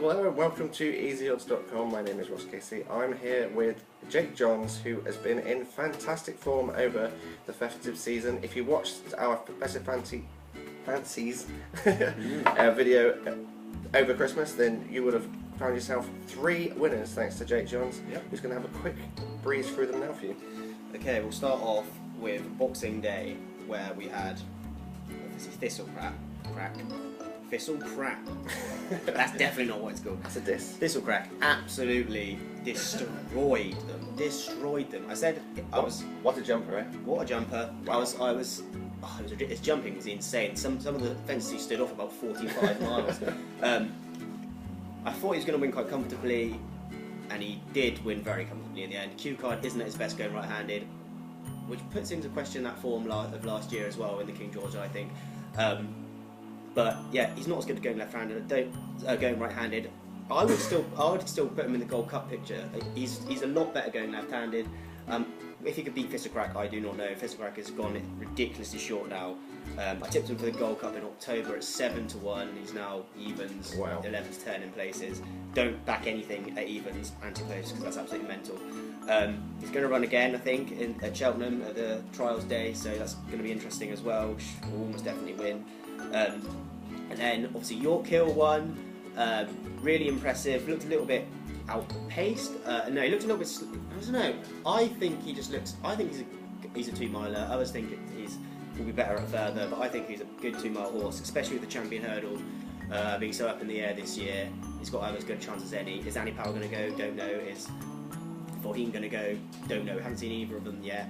Hello and welcome to easyodds.com. My name is Ross Casey. I'm here with Jake Johns, who has been in fantastic form over the festive season. If you watched our Progressive Fancies video over Christmas, then you would have found yourself 3 winners thanks to Jake Johns, who's going to have a quick breeze through them now for you. Okay, we'll start off with Boxing Day, where we had obviously Thistle Crack. That's definitely not what it's called. That's a diss. Thistle Crack absolutely destroyed them. I said what a jumper, eh? What a jumper! Wow. His jumping was insane. Some of the fences he stood off about 45 miles. I thought he was going to win quite comfortably, and he did win very comfortably in the end. Q card isn't at his best going right-handed, which puts into question that form of last year as well in the King George, I think. But yeah, he's not as good at going left-handed. Going right-handed. I would still put him in the Gold Cup picture. He's a lot better going left-handed. If he could beat Thistle Crack, I do not know. Thistle Crack has gone ridiculously short now. I tipped him for the Gold Cup in October at 7-1. He's now evens, 11-10 in places. Don't back anything at evens, anti-post, because that's absolutely mental. He's going to run again, I think, at Cheltenham at the Trials Day, so that's going to be interesting as well. Will almost definitely win. And then obviously York Hill won. Really impressive. Looked a little bit outpaced. No, he looked a little bit. I don't know. I think he just looks. I think he's a 2-miler. I was thinking will be better at further, but I think he's a good 2-mile horse, especially with the Champion Hurdle being so up in the air this year. He's got as good a chance as any. Is Annie Powell going to go? Don't know. Is Vorheen going to go? Don't know. Haven't seen either of them yet.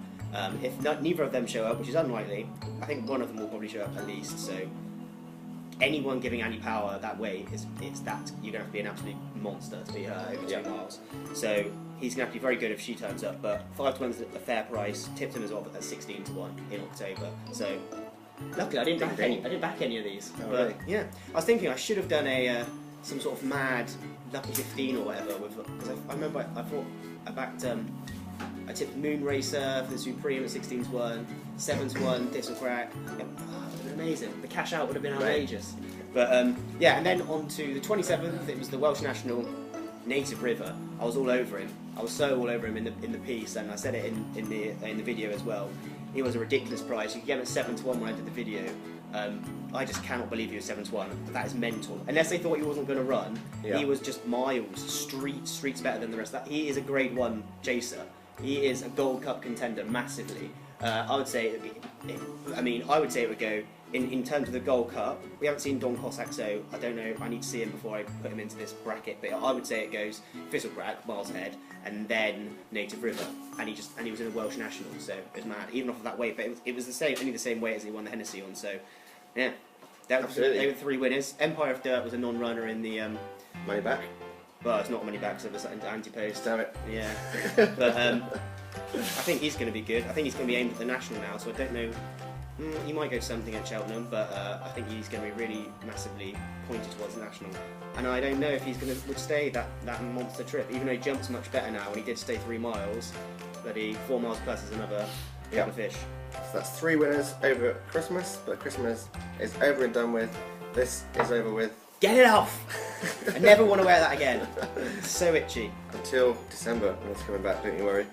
If neither of them show up, which is unlikely, I think one of them will probably show up at least. So anyone giving Annie Power that weight you're going to have to be an absolute monster to beat her over 2 miles. So he's going to have to be very good if she turns up. But 5-1 is a fair price. Tipped him as well at 16-1 in October. So luckily I didn't back any of these. Oh, but really? yeah, I was thinking I should have done a some sort of mad lucky 15 or whatever. Because I remember I backed. I tipped Moon Racer for the Supreme at 16-1, 7-1, Thistle Crack. It would have been amazing. The cash out would have been outrageous. But yeah, and then on to the 27th, it was the Welsh National Native River. I was all over him. I was so all over him in the piece, and I said it in the video as well. He was a ridiculous price. You could get him at 7-1 when I did the video. I just cannot believe he was 7-1. That is mental. Unless they thought he wasn't going to run, he was just miles, streets better than the rest of that. He is a Grade 1 chaser. He is a Gold Cup contender massively. I would say it would go in terms of the Gold Cup. We haven't seen Don Cossack, so I don't know. I need to see him before I put him into this bracket. But I would say it goes Thistle Crack, miles ahead, and then Native River. And he was in the Welsh National, so it was mad. Even off of that weight, but it was only the same weight as he won the Hennessy on. So yeah, they were 3 winners. Empire of Dirt was a non-runner in the Money back. Well, it's not money back, so it was anti-post. Damn it. Yeah. But I think he's going to be good. I think he's going to be aimed at the National now, so I don't know. He might go to something at Cheltenham, but I think he's going to be really massively pointed towards the National. And I don't know if he's going to would stay that monster trip, even though he jumps much better now, and he did stay 3 miles. But 4 miles plus is another couple of fish. So that's 3 winners over Christmas, but Christmas is over and done with. This is over with. Get it off! I never want to wear that again. It's so itchy. Until December, when it's coming back, don't you worry.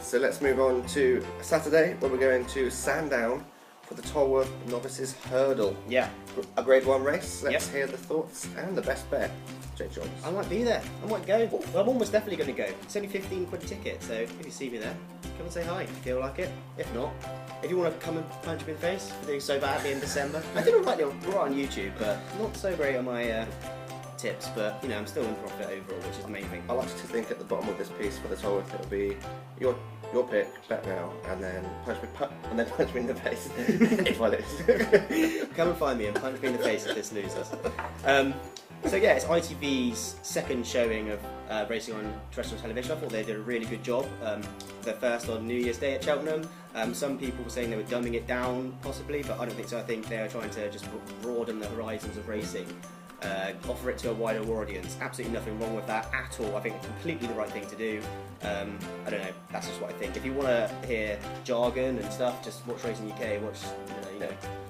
So let's move on to Saturday, where we're going to Sandown for the Tolworth Novices Hurdle. Yeah. A Grade 1 race. Let's hear the thoughts and the best bet. Jake Johns. I might be there. I might go. Well, I'm almost definitely going to go. It's only 15 quid a ticket, so if you see me there, come and say hi if you feel like it. If not, if you want to come and punch me in the face for doing so badly in December. I did alright on YouTube, but not so great on my tips, but you know, I'm still in profit overall, which is the main thing. I like to think at the bottom of this piece for the Tollworth, it'll be your pick, bet now, and then punch me in the face if I lose. Come and find me and punch me in the face if this loses. So yeah, it's ITV's second showing of racing on terrestrial television. I thought they did a really good job. Their first on New Year's Day at Cheltenham. Some people were saying they were dumbing it down, possibly, but I don't think so. I think they are trying to just broaden the horizons of racing, offer it to a wider audience. Absolutely nothing wrong with that at all. I think it's completely the right thing to do. I don't know, that's just what I think. If you want to hear jargon and stuff, just watch Racing UK, watch,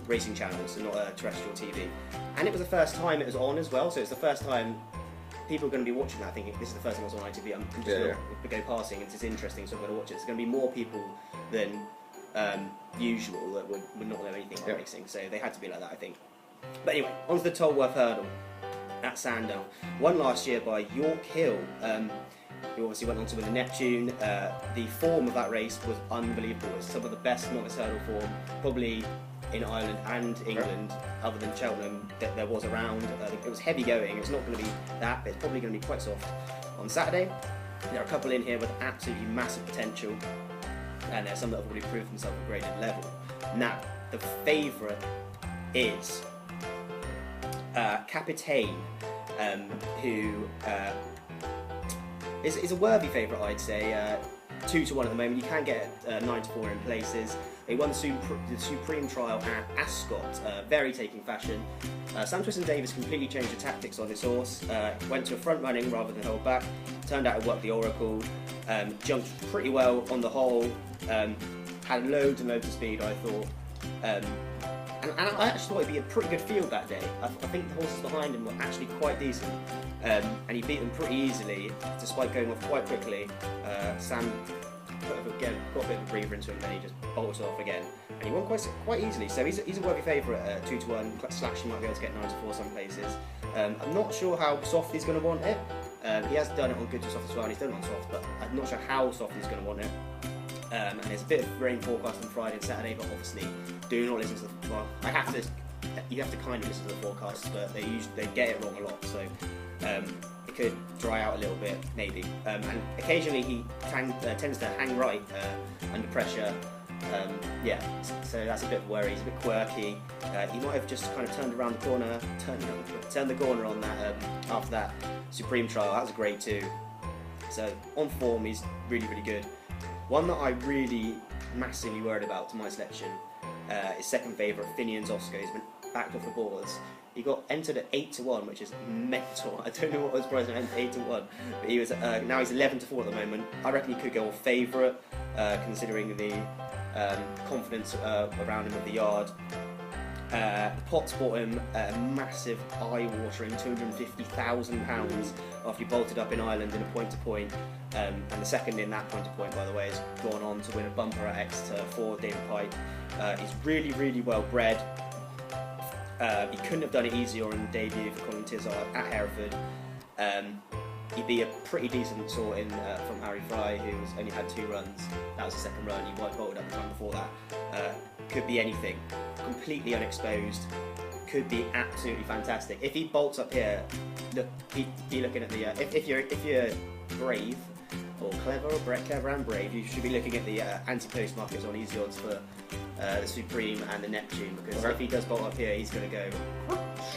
racing channels and not terrestrial TV. And it was the first time it was on as well, so it's the first time people are going to be watching that thinking, this is the first time it was on ITV, I'm just going to go passing, it's interesting, so I'm going to watch it. There's going to be more people than usual that would not know anything about racing, so they had to be like that, I think. But anyway, on to the Tolworth Hurdle at Sandown. Won last year by York Hill, who obviously went on to win the Neptune. The form of that race was unbelievable. It's some of the best novice hurdle form, probably in Ireland and England, other than Cheltenham, that there was around. It was heavy going. It's not going to be that, but it's probably going to be quite soft. On Saturday, there are a couple in here with absolutely massive potential, and there's some that have already proved themselves at graded level. Now, the favourite is Capitaine, who is a worthy favourite, I'd say. 2-1 at the moment. You can get 9-4 in places. They won the Supreme Trial at Ascot, very taking fashion. Sam Twiston-Davies completely changed the tactics on this horse. Went to a front running rather than hold back. Turned out it worked the Oracle. Jumped pretty well on the whole. Had loads and loads of speed, I thought. And I actually thought it'd be a pretty good field that day. I think the horses behind him were actually quite decent, and he beat them pretty easily, despite going off quite quickly. Sam got a bit of a breather into him, and then he just bolted off again, and he won quite easily. So he's a worthy favourite at 2-1. Slash, he might be able to get 9-4 some places. I'm not sure how soft he's going to want it. He has done it on good to soft as well, and he's done it on soft, but I'm not sure how soft he's going to want it. And there's a bit of rain forecast on Friday and Saturday, but obviously do not listen to the, well, you have to kind of listen to the forecasts, but they get it wrong a lot, so it could dry out a little bit, maybe. And occasionally he tends to hang right under pressure. So that's a bit of worry. He's a bit quirky. He might have just kind of turned the corner on that after that Supreme Trial. That was a grade 2. So on form, he's really, really good. One that I really massively worried about to my selection is second favourite, Finian's Oscar. He's been backed off the boards. He got entered at 8-1, which is mental. I don't know what was price at 8-1, but he was now he's 11-4 at the moment. I reckon he could go off favourite, considering the confidence around him of the yard. Potts bought him a massive, eye-watering £250,000 after he bolted up in Ireland in a point-to-point, and the second in that point-to-point, by the way, has gone on to win a bumper at Exeter for David Pike. He's really, really well bred. He couldn't have done it easier on debut for Colin Tizard at Hereford. He'd be a pretty decent sort in from Harry Fry, who's only had 2 runs. That was the second run. He white bolted up the time before that. Could be anything. Completely unexposed. Could be absolutely fantastic. If he bolts up here, look, he'd be looking at the. If you're brave or clever and brave, you should be looking at the anti-post markets on easy odds for the Supreme and the Neptune, because if he does bolt up here, he's going to go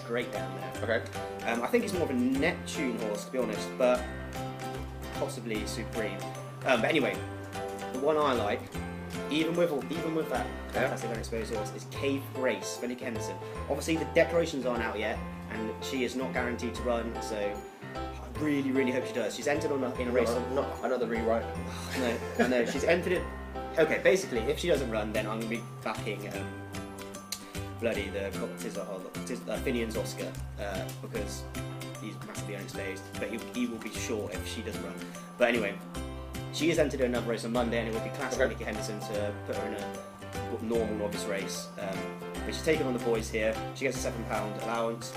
straight down there. Okay. I think he's more of a Neptune horse, to be honest, but possibly Supreme. But anyway, the one I like, even with that fantastic unexposed horse, is Cave Grace, Fenwick Henderson. Obviously, the declarations aren't out yet, and she is not guaranteed to run, so I really, really hope she does. She's entered in a race. Not another rewrite. No, I know. She's entered it. Okay, basically, if she doesn't run, then I'm going to be backing Finian's Oscar, because he's massively unexposed, but he will be short if she doesn't run. But anyway, she is entered in another race on Monday, and it would be classic for Nicky Henderson to put her in a normal novice race. But she's taken on the boys here. She gets a £7 allowance.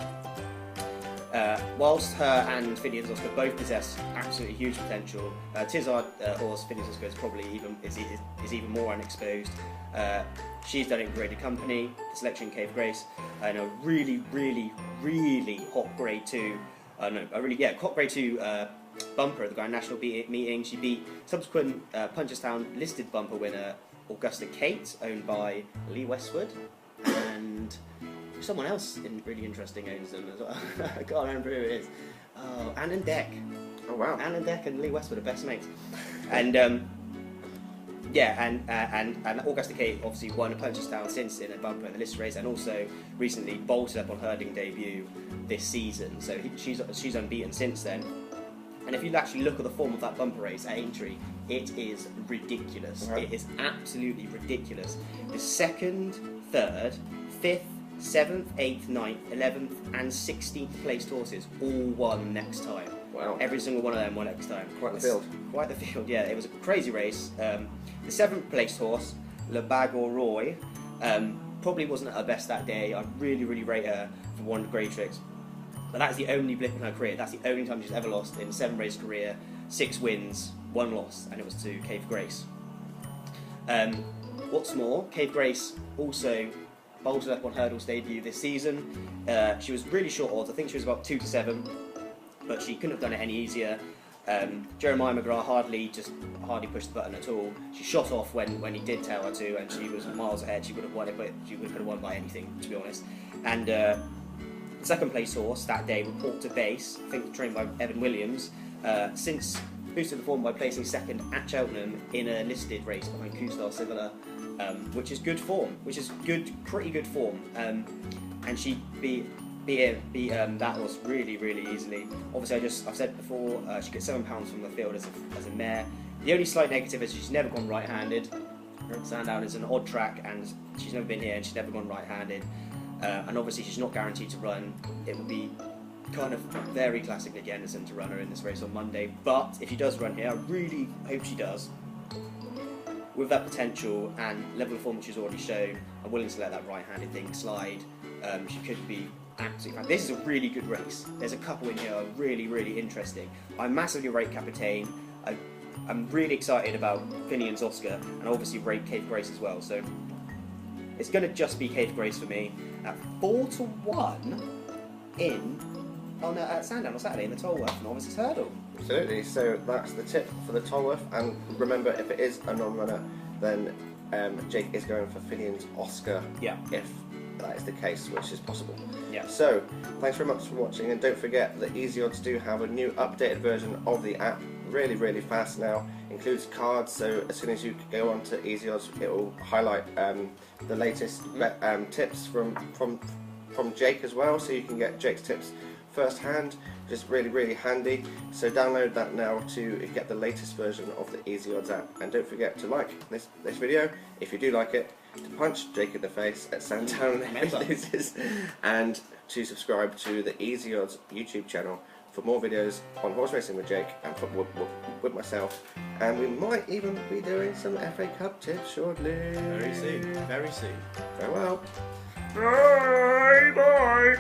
Whilst her and Finian's Oscar both possess absolutely huge potential, Tizard horse Finian's Oscar is probably even more unexposed. She's done it in graded company. The selection Cave Grace, and a really, really, really hot grade 2. Hot grade 2 bumper at the Grand National meeting. She beat subsequent Punchestown listed bumper winner Augusta Kate, owned by Lee Westwood, and someone else really interesting owns them as well. I can't remember who it is. Oh, Ann and Deck. Oh wow. Ann and Deck and Lee Westwood are best mates. And and Augusta Kate obviously won a Punchestown since in a bumper in the list race, and also recently bolted up on herding debut this season. So she's unbeaten since then. And if you actually look at the form of that bumper race at Aintree, It is ridiculous. Right. It is absolutely ridiculous. The 2nd, 3rd, 5th, 7th, 8th, 9th, 11th and 16th placed horses all won next time. Wow. Every single one of them won next time. Quite the field. Quite the field, yeah. It was a crazy race. The 7th placed horse, Le Bagor Roy, probably wasn't at her best that day. I really, really rate her for one of the Grey Tricks. But that's the only blip in her career. That's the only time she's ever lost in a 7-race career. 6 wins, 1 loss, and it was to Cave Grace. What's more, Cave Grace also bolted up on Hurdle's debut this season. She was really short odds. I think she was about 2 to 7, but she couldn't have done it any easier. Jeremiah McGrath hardly pushed the button at all. She shot off when he did tell her to, and she was miles ahead. She would have won it, but she could have won by anything, to be honest. And the 2nd place horse that day, Report to Base, I think trained by Evan Williams, since boosted the form by placing 2nd at Cheltenham in a listed race behind Kustar Sivilla, which is good form, pretty good form. And she beat that horse really, really easily. Obviously, I've said before, she gets £7 from the field as a mare. The only slight negative is she's never gone right-handed. Sandown is an odd track, and she's never been here, and she's never gone right-handed. And obviously, she's not guaranteed to run. It would be kind of very classic Nick Anderson to run her in this race on Monday. But if she does run here, I really hope she does. With that potential and level of form she's already shown, I'm willing to let that right-handed thing slide. She could be absolutely fine. This is a really good race. There's a couple in here that are really, really interesting. I massively rate Capitaine. I'm really excited about Finian's Oscar, and obviously rate Cave Grace as well. So it's going to just be Cave Grace for me at 4 to 1 at Sandown on Saturday in the Tolworth Novices Hurdle. Absolutely. So that's the tip for the Tolworth. And remember, if it is a non-runner, then Jake is going for Finian's Oscar. Yeah. If that is the case, which is possible. Yeah. So thanks very much for watching, and don't forget that Easy Odds do have a new updated version of the app. Really, really fast now. Includes cards, so as soon as you go on to Easy Odds, it will highlight the latest tips from Jake as well, so you can get Jake's tips firsthand. Just really, really handy. So download that now to get the latest version of the Easy Odds app. And don't forget to like this video if you do like it, to punch Jake in the face at Sandown if he loses, and to subscribe to the Easy Odds YouTube channel for more videos on horse racing with Jake and with myself. And we might even be doing some FA Cup tips shortly. Very soon. Very soon. Farewell. Bye bye.